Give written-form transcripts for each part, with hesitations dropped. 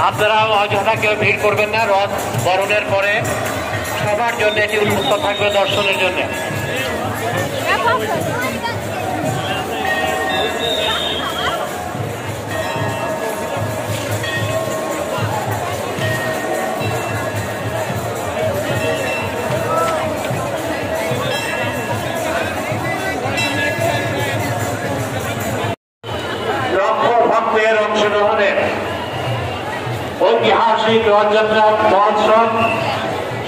আপনারা অযথা কেউ ভিড় করবেন না। রথ বরণের পরে সবার জন্য এটি উন্মুক্ত থাকবে দর্শনের জন্য। ভক্তের অংশগ্রহণে ঐতিহাসিক রথযাত্রা মহোৎসব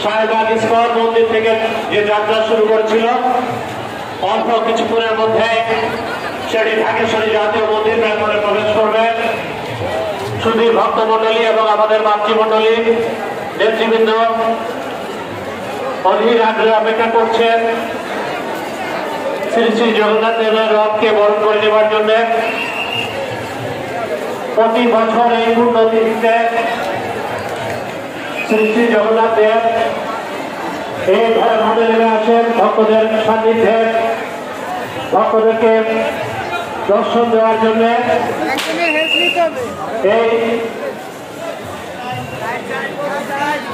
শাহবাগ ইস্কন মন্দির থেকে যে যাত্রা শুরু করেছিল, অল্প কিছুক্ষণের মধ্যে সেটি ঢাকেশ্বরী জাতীয় মন্দির প্রাঙ্গণে প্রবেশ করবে। সুধী ভক্তমন্ডলী এবং আমাদের মাতৃমন্ডলী নেতৃবৃন্দ অধীর আগ্রহে অপেক্ষা করছেন শ্রী শ্রী জগন্নাথ দেবের রথকে বরণ করে নেওয়ার জন্য। প্রতি বছর এই পুণ্যতিথিতে শ্রী শ্রী জগন্নাথ দেব এই ঘরে ঘরে নেমে আসেন ভক্তদের সান্নিধ্যে, ভক্তদেরকে দর্শন দেওয়ার জন্য। এই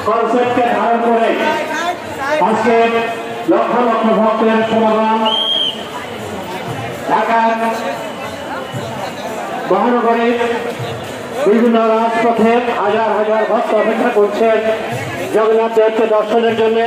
কনসেপ্টকে ধারণ করে আজকে লক্ষ লক্ষ ভক্তের সমাগম ঢাকার মহানগরীর বিভিন্ন রাজপথে হাজার হাজার ভক্ত অপেক্ষা করছেন জগন্নাথ দেবকে দর্শনের জন্য।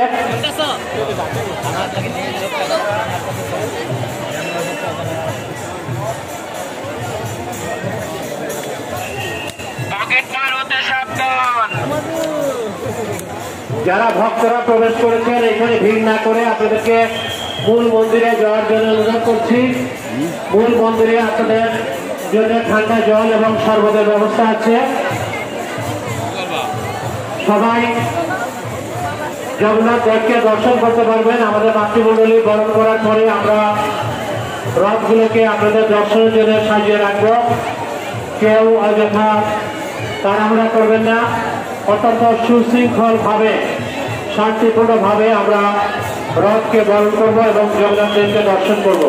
যারা ভক্তরা প্রবেশ করেছেন এখানে ভিড় না করে আপনাদেরকে মূল মন্দিরে যাওয়ার জন্য অনুরোধ করছি। মূল মন্দিরে আপনাদের জন্য ঠান্ডা জল এবং শরবতের ব্যবস্থা আছে। সবাই জগন্নাথ দেবকে দর্শন করতে পারবেন। আমাদের মাতৃমণ্ডলী বরণ করার পরে আমরা রথগুলোকে আপনাদের দর্শনের জন্য সাজিয়ে রাখবো। কেউ অযথা তাড়াহুড়া করবেন না, অত্যন্ত সুশৃঙ্খল ভাবে শান্তিপূর্ণ ভাবে আমরা রথকে বরণ করবো এবং জগন্নাথ দেবকে দর্শন করবো।